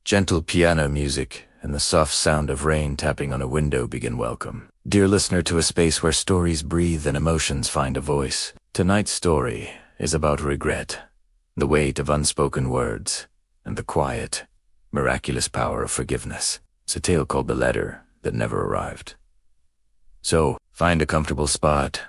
Gentle piano music and the soft sound of rain tapping on a window begin welcome. Dear listener to a space where stories breathe and emotions find a voice. Tonight's story is about regret, the weight of unspoken words, and the quiet, miraculous power of forgiveness. It's a tale called The Letter That Never Arrived. So, find a comfortable spot,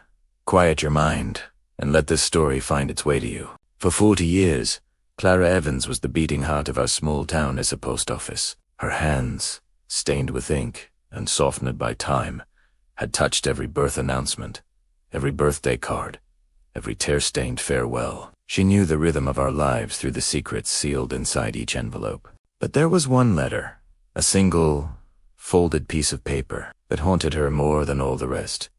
quiet your mind, and let this story find its way to you. For 40 years, Clara Evans was the beating heart of our small town as a post office. Her hands, stained with ink and softened by time, had touched every birth announcement, every birthday card, every tear-stained farewell. She knew the rhythm of our lives through the secrets sealed inside each envelope. But there was one letter, a single, folded piece of paper, that haunted her more than all the rest.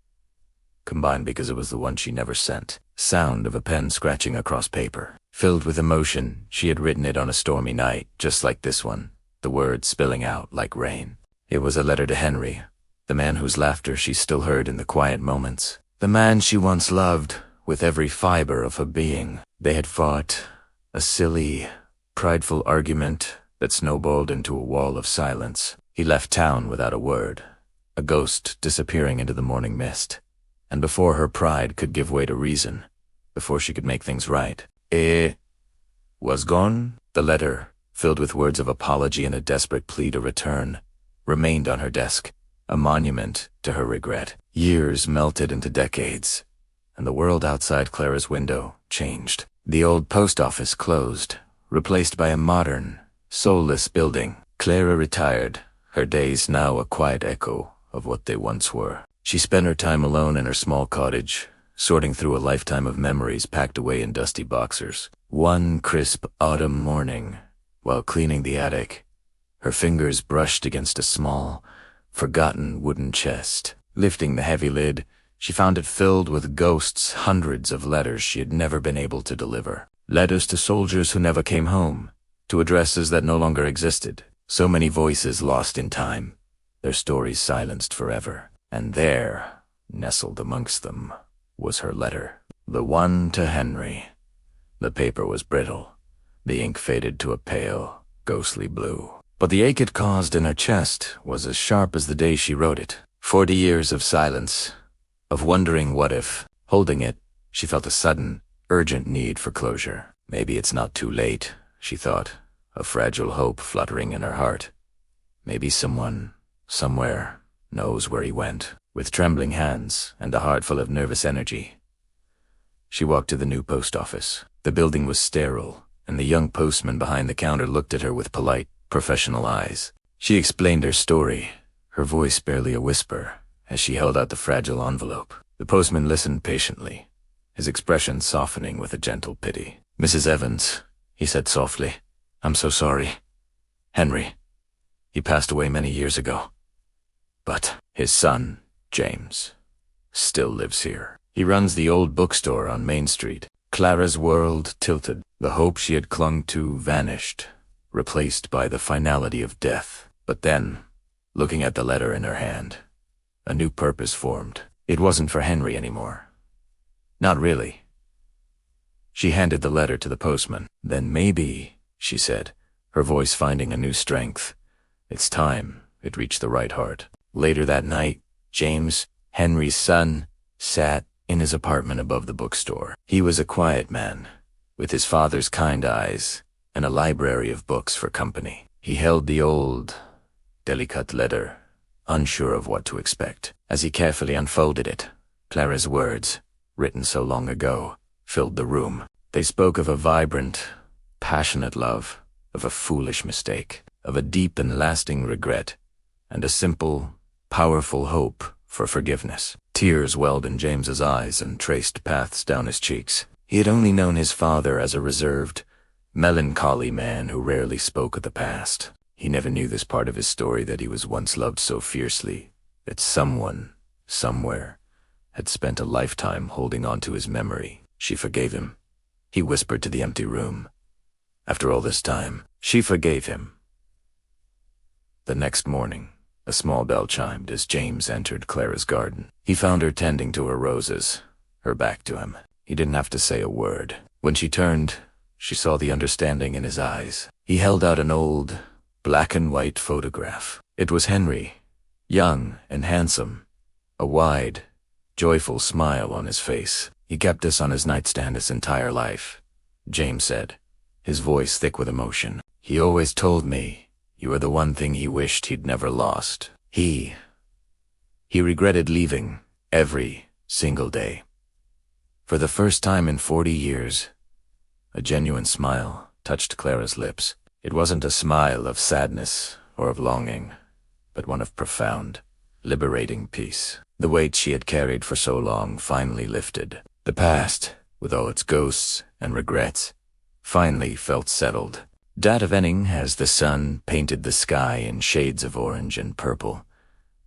Combined because it was the one she never sent. Sound of a pen scratching across paper. Filled with emotion, she had written it on a stormy night, just like this one, the words spilling out like rain. It was a letter to Henry, the man whose laughter she still heard in the quiet moments. The man she once loved with every fiber of her being. They had fought a silly, prideful argument that snowballed into a wall of silence. He left town without a word, a ghost disappearing into the morning mist. And before her pride could give way to reason, before she could make things right, was gone. The letter, filled with words of apology and a desperate plea to return, remained on her desk, a monument to her regret. Years melted into decades, and the world outside Clara's window changed. The old post office closed, replaced by a modern, soulless building. Clara retired, her days now a quiet echo of what they once were. She spent her time alone in her small cottage, sorting through a lifetime of memories packed away in dusty boxers. One crisp autumn morning, while cleaning the attic, her fingers brushed against a small, forgotten wooden chest. Lifting the heavy lid, she found it filled with ghosts, hundreds of letters she had never been able to deliver. Letters to soldiers who never came home, to addresses that no longer existed. So many voices lost in time, their stories silenced forever. And there, nestled amongst them, was her letter. The one to Henry. The paper was brittle. The ink faded to a pale, ghostly blue. But the ache it caused in her chest was as sharp as the day she wrote it. 40 years of silence, of wondering what if. Holding it, she felt a sudden, urgent need for closure. Maybe it's not too late, she thought, a fragile hope fluttering in her heart. Maybe someone, somewhere, knows where he went. With trembling hands and a heart full of nervous energy, she walked to the new post office. The building was sterile, and the young postman behind the counter looked at her with polite, professional eyes. She explained her story, her voice barely a whisper, as she held out the fragile envelope. The postman listened patiently, his expression softening with a gentle pity. "Mrs. Evans," he said softly, "I'm so sorry. Henry, he passed away many years ago. But his son, James, still lives here. He runs the old bookstore on Main Street." Clara's world tilted. The hope she had clung to vanished, replaced by the finality of death. But then, looking at the letter in her hand, a new purpose formed. It wasn't for Henry anymore. Not really. She handed the letter to the postman. "Then maybe," she said, her voice finding a new strength. It's time it reached the right heart. Later that night, James, Henry's son, sat in his apartment above the bookstore. He was a quiet man, with his father's kind eyes and a library of books for company. He held the old, delicate letter, unsure of what to expect. As he carefully unfolded it, Clara's words, written so long ago, filled the room. They spoke of a vibrant, passionate love, of a foolish mistake, of a deep and lasting regret, and a simple, powerful hope for forgiveness. Tears welled in James's eyes and traced paths down his cheeks. He had only known his father as a reserved, melancholy man who rarely spoke of the past. He never knew this part of his story, that he was once loved so fiercely that someone, somewhere, had spent a lifetime holding on to his memory. She forgave him, he whispered to the empty room. After all this time, she forgave him. The next morning, a small bell chimed as James entered Clara's garden. He found her tending to her roses, her back to him. He didn't have to say a word. When she turned, she saw the understanding in his eyes. He held out an old, black and white photograph. It was Henry, young and handsome, a wide, joyful smile on his face. He kept this on his nightstand his entire life, James said, his voice thick with emotion. He always told me you were the one thing he wished he'd never lost. He regretted leaving every single day. For the first time in 40 years, a genuine smile touched Clara's lips. It wasn't a smile of sadness or of longing, but one of profound, liberating peace. The weight she had carried for so long finally lifted. The past, with all its ghosts and regrets, finally felt settled. Dat evening, as the sun painted the sky in shades of orange and purple,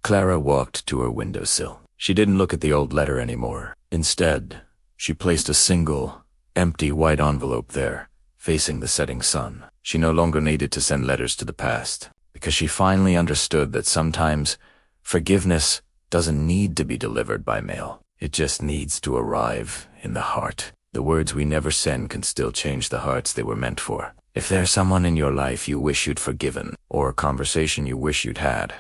Clara walked to her windowsill. She didn't look at the old letter anymore. Instead, she placed a single, empty white envelope there, facing the setting sun. She no longer needed to send letters to the past, because she finally understood that sometimes forgiveness doesn't need to be delivered by mail. It just needs to arrive in the heart. The words we never send can still change the hearts they were meant for. If there's someone in your life you wish you'd forgiven, or a conversation you wish you'd had,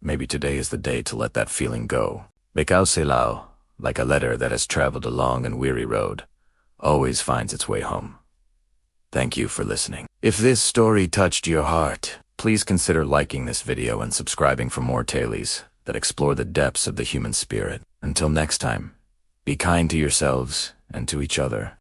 maybe today is the day to let that feeling go. Bekauselao, like a letter that has traveled a long and weary road, always finds its way home. Thank you for listening. If this story touched your heart, please consider liking this video and subscribing for more tales that explore the depths of the human spirit. Until next time, be kind to yourselves and to each other.